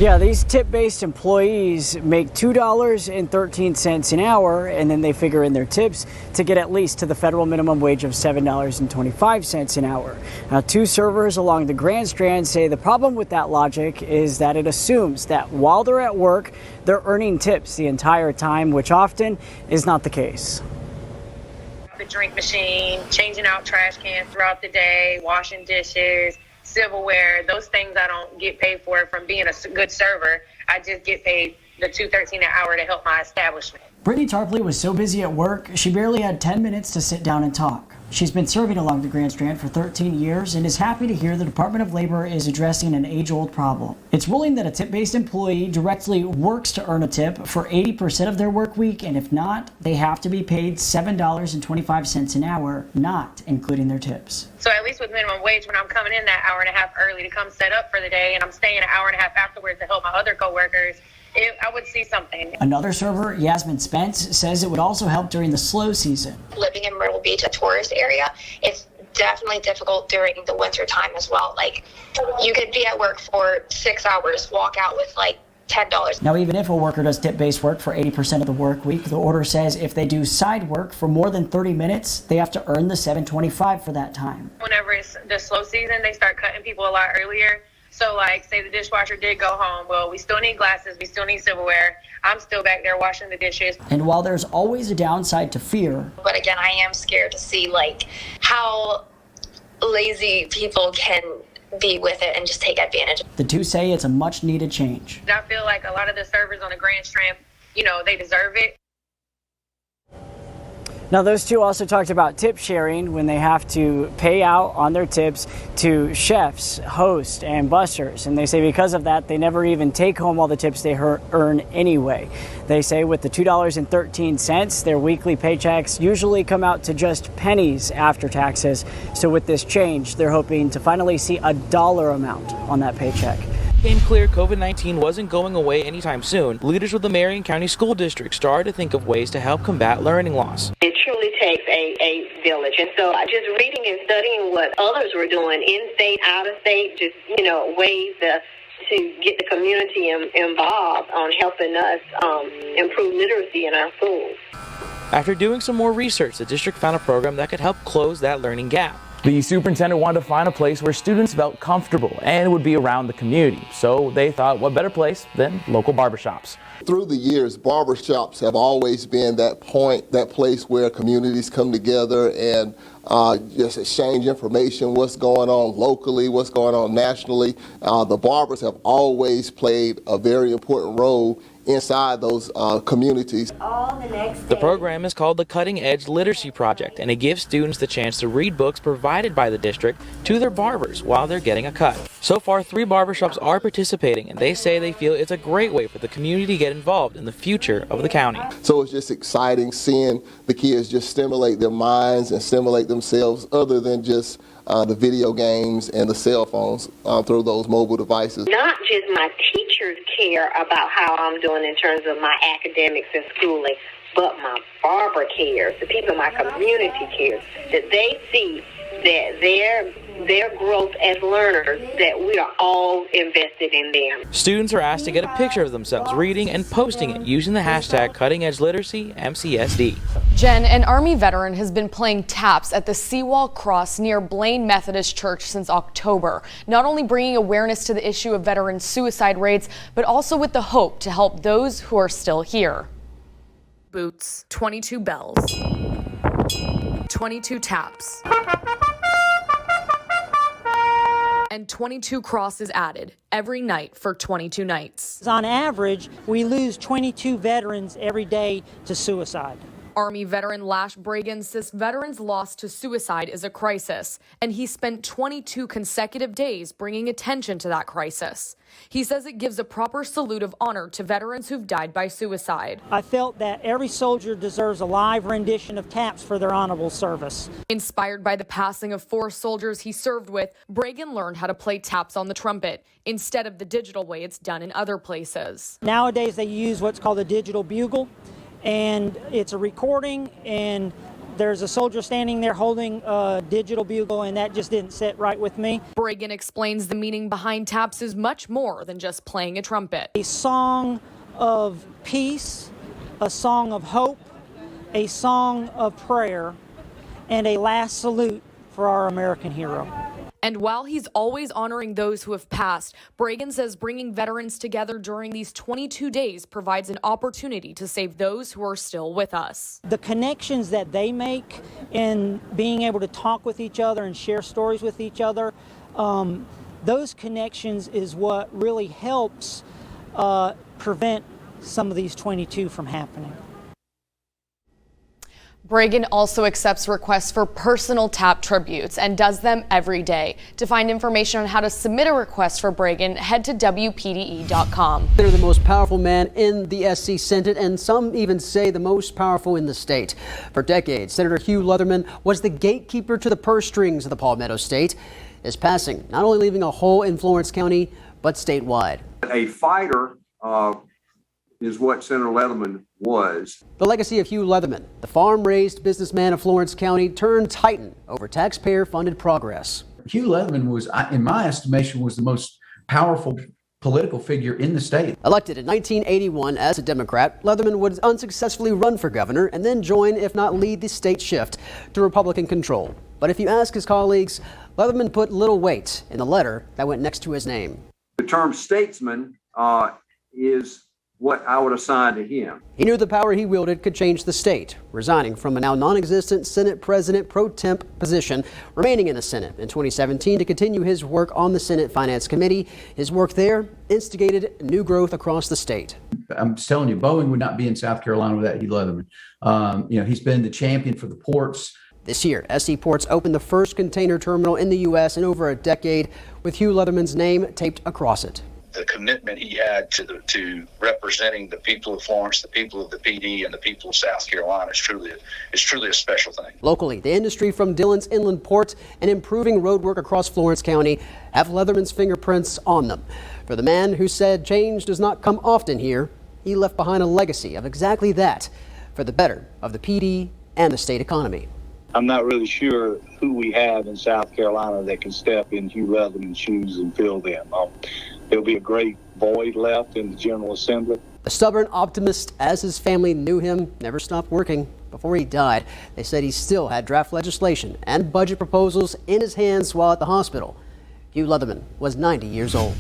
Yeah, these tip-based employees make $2.13 an hour, and then they figure in their tips to get at least to the federal minimum wage of $7.25 an hour. Now, two servers along the Grand Strand say the problem with that logic is that it assumes that while they're at work, they're earning tips the entire time, which often is not the case. The drink machine, changing out trash cans throughout the day, washing dishes, silverware, those things I don't get paid for from being a good server. I just get paid the $2.13 an hour to help my establishment. Brittany Tarpley was so busy at work, she barely had 10 minutes to sit down and talk. She's been serving along the Grand Strand for 13 years and is happy to hear the Department of Labor is addressing an age-old problem. It's ruling that a tip-based employee directly works to earn a tip for 80% of their work week, and if not, they have to be paid $7.25 an hour, not including their tips. So at least with minimum wage, when I'm coming in that hour and a half early to come set up for the day, and I'm staying an hour and a half afterwards to help my other coworkers, I would see something. Another server, Yasmin Spence, says it would also help during the slow season. Living in Myrtle Beach, a tourist area, it's definitely difficult during the winter time as well. Like, you could be at work for 6 hours, walk out with like $10. Now, even if a worker does tip-based work for 80% of the work week, the order says if they do side work for more than 30 minutes, they have to earn the $7.25 for that time. Whenever it's the slow season, they start cutting people a lot earlier. So, like, say the dishwasher did go home. Well, we still need glasses. We still need silverware. I'm still back there washing the dishes. And while there's always a downside to fear, but again, I am scared to see, like, how lazy people can be with it and just take advantage. The two say it's a much-needed change. I feel like a lot of the servers on the Grand Strand, they deserve it. Now, those two also talked about tip sharing when they have to pay out on their tips to chefs, hosts, and bussers. And they say because of that, they never even take home all the tips they earn anyway. They say with the $2.13, their weekly paychecks usually come out to just pennies after taxes. So with this change, they're hoping to finally see a dollar amount on that paycheck. Became clear COVID-19 wasn't going away anytime soon, leaders with the Marion County School District started to think of ways to help combat learning loss. It truly takes a village. And so just reading and studying what others were doing in-state, out-of-state, just, ways to get the community involved on helping us improve literacy in our schools. After doing some more research, the district found a program that could help close that learning gap. The superintendent wanted to find a place where students felt comfortable and would be around the community. So they thought, what better place than local barbershops? Through the years, barbershops have always been that place where communities come together and just exchange information, what's going on locally, what's going on nationally. The barbers have always played a very important role inside those communities. The program is called the Cutting Edge Literacy Project, and it gives students the chance to read books provided by the district to their barbers while they're getting a cut. So far, 3 barbershops are participating, and they say they feel it's a great way for the community to get involved in the future of the county. So it's just exciting seeing the kids just stimulate their minds and stimulate themselves other than just the video games and the cell phones through those mobile devices. Not just my teachers care about how I'm doing in terms of my academics and schooling, but my barber cares, the people in my community cares, that they see that their growth as learners, that we are all invested in them. Students are asked to get a picture of themselves reading and posting it using the hashtag CuttingEdgeLiteracyMCSD. Jen, an Army veteran has been playing taps at the Seawall Cross near Blaine Methodist Church since October, not only bringing awareness to the issue of veteran suicide rates, but also with the hope to help those who are still here. Boots, 22 bells, 22 taps, and 22 crosses added every night for 22 nights. On average, we lose 22 veterans every day to suicide. Army veteran Lash Bragan says veterans lost to suicide is a crisis, and he spent 22 consecutive days bringing attention to that crisis. He says it gives a proper salute of honor to veterans who've died by suicide. I felt that every soldier deserves a live rendition of taps for their honorable service. Inspired by the passing of 4 soldiers he served with, Bragan learned how to play taps on the trumpet instead of the digital way it's done in other places. Nowadays they use what's called a digital bugle, and it's a recording, and there's a soldier standing there holding a digital bugle, and that just didn't sit right with me. Bragan explains the meaning behind taps is much more than just playing a trumpet. A song of peace, a song of hope, a song of prayer, and a last salute for our American hero. And while he's always honoring those who have passed, Bragan says bringing veterans together during these 22 days provides an opportunity to save those who are still with us. The connections that they make in being able to talk with each other and share stories with each other, those connections is what really helps prevent some of these 22 from happening. Bragan also accepts requests for personal tap tributes and does them every day. To find information on how to submit a request for Bragan, head to WPDE.com. They're the most powerful man in the SC Senate, and some even say the most powerful in the state. For decades, Senator Hugh Leatherman was the gatekeeper to the purse strings of the Palmetto State. His passing not only leaving a hole in Florence County, but statewide. A fighter is what Senator Leatherman was. The legacy of Hugh Leatherman, the farm-raised businessman of Florence County, turned titan over taxpayer-funded progress. Hugh Leatherman was, in my estimation, was the most powerful political figure in the state. Elected in 1981 as a Democrat, Leatherman would unsuccessfully run for governor and then join, if not lead, the state shift to Republican control. But if you ask his colleagues, Leatherman put little weight in the letter that went next to his name. The term statesman is what I would assign to him. He knew the power he wielded could change the state, resigning from a now non-existent Senate President pro temp position, remaining in the Senate in 2017 to continue his work on the Senate Finance Committee. His work there instigated new growth across the state. I'm telling you, Boeing would not be in South Carolina without Hugh Leatherman. He's been the champion for the ports. This year, SC Ports opened the first container terminal in the U.S. in over a decade, with Hugh Leatherman's name taped across it. The commitment he had to representing the people of Florence, the people of the PD, and the people of South Carolina is truly a special thing. Locally, the industry from Dillon's Inland Port and improving road work across Florence County have Leatherman's fingerprints on them. For the man who said change does not come often here, he left behind a legacy of exactly that, for the better of the PD and the state economy. I'm not really sure who we have in South Carolina that can step in Hugh Leatherman's shoes and fill them. There'll be a great void left in the General Assembly. The stubborn optimist, as his family knew him, never stopped working. Before he died, they said he still had draft legislation and budget proposals in his hands while at the hospital. Hugh Leatherman was 90 years old.